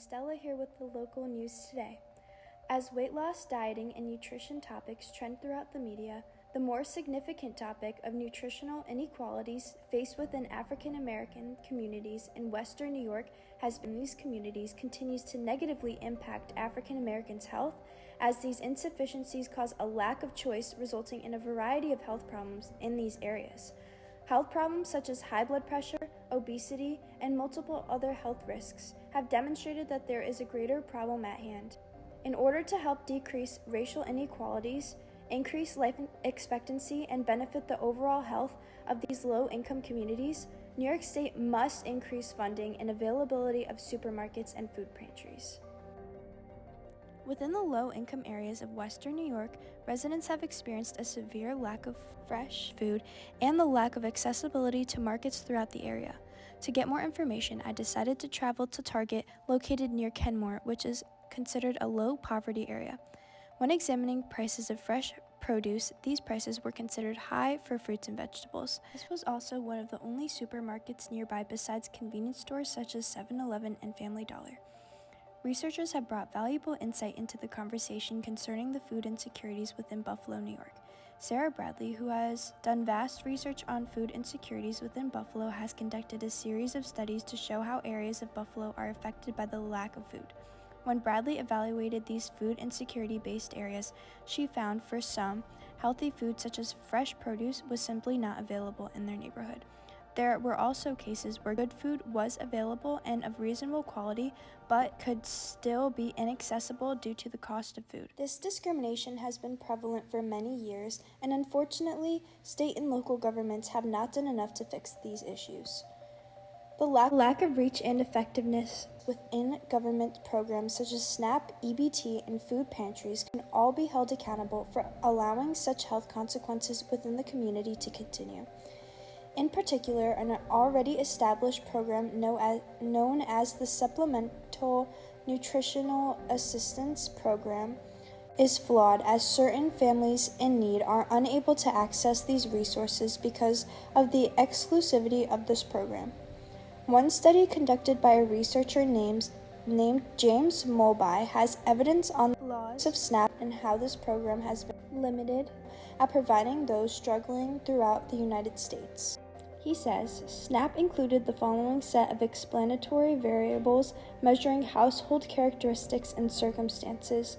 Stella here with the local news today. As weight loss, dieting, and nutrition topics trend throughout the media, the more significant topic of nutritional inequalities faced within African American communities in Western New York has been these communities continues to negatively impact African Americans' health, as these insufficiencies cause a lack of choice, resulting in a variety of health problems in these areas. Health problems such as high blood pressure, obesity, and multiple other health risks have demonstrated that there is a greater problem at hand. In order to help decrease racial inequalities, increase life expectancy, and benefit the overall health of these low-income communities, New York State must increase funding and availability of supermarkets and food pantries. Within the low-income areas of Western New York, residents have experienced a severe lack of fresh food and the lack of accessibility to markets throughout the area. To get more information, I decided to travel to Target located near Kenmore, which is considered a low-poverty area. When examining prices of fresh produce, these prices were considered high for fruits and vegetables. This was also one of the only supermarkets nearby besides convenience stores such as 7-Eleven and Family Dollar. Researchers have brought valuable insight into the conversation concerning the food insecurities within Buffalo, New York. Sarah Bradley, who has done vast research on food insecurities within Buffalo, has conducted a series of studies to show how areas of Buffalo are affected by the lack of food. When Bradley evaluated these food insecurity-based areas, she found for some, healthy food such as fresh produce was simply not available in their neighborhood. There were also cases where good food was available and of reasonable quality, but could still be inaccessible due to the cost of food. This discrimination has been prevalent for many years, and unfortunately, state and local governments have not done enough to fix these issues. The lack of reach and effectiveness within government programs such as SNAP, EBT, and food pantries can all be held accountable for allowing such health consequences within the community to continue. In particular, an already established program known as the Supplemental Nutritional Assistance Program is flawed, as certain families in need are unable to access these resources because of the exclusivity of this program. One study conducted by a researcher named James Mulby has evidence on the laws of SNAP and how this program has been limited at providing those struggling throughout the United States. He says, SNAP included the following set of explanatory variables measuring household characteristics and circumstances,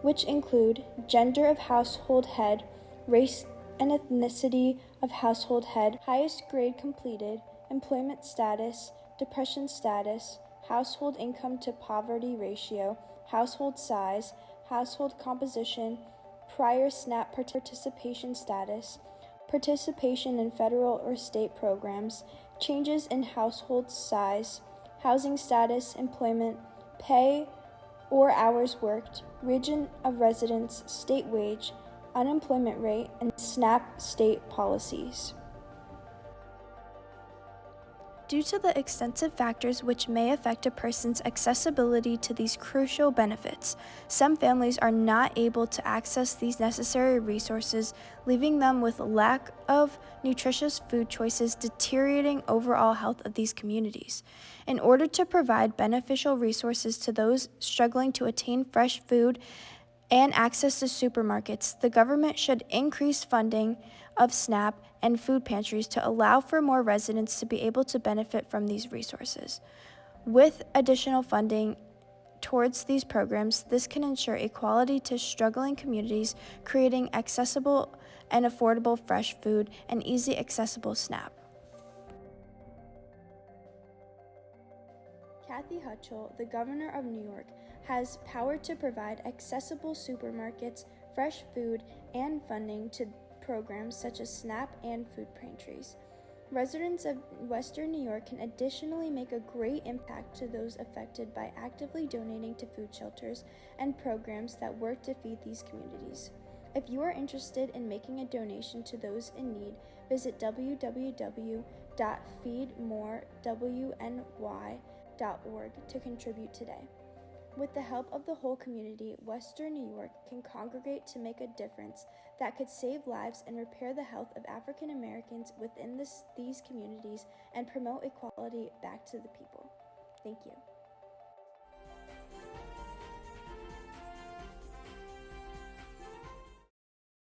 which include gender of household head, race and ethnicity of household head, highest grade completed, employment status, depression status, household income to poverty ratio, household size, household composition, prior SNAP participation status, participation in federal or state programs, changes in household size, housing status, employment, pay or hours worked, region of residence, state wage, unemployment rate, and SNAP state policies. Due to the extensive factors which may affect a person's accessibility to these crucial benefits, some families are not able to access these necessary resources, leaving them with lack of nutritious food choices, deteriorating overall health of these communities. In order to provide beneficial resources to those struggling to attain fresh food and access to supermarkets, the government should increase funding of SNAP and food pantries to allow for more residents to be able to benefit from these resources. With additional funding towards these programs, this can ensure equality to struggling communities, creating accessible and affordable fresh food and easy accessible SNAP. Kathy Hochul, the governor of New York, has power to provide accessible supermarkets, fresh food, and funding to programs such as SNAP and food pantries. Residents of Western New York can additionally make a great impact to those affected by actively donating to food shelters and programs that work to feed these communities. If you are interested in making a donation to those in need, visit www.feedmorewny.org to contribute today. With the help of the whole community, Western New York can congregate to make a difference that could save lives and repair the health of African Americans within these communities and promote equality back to the people. Thank you.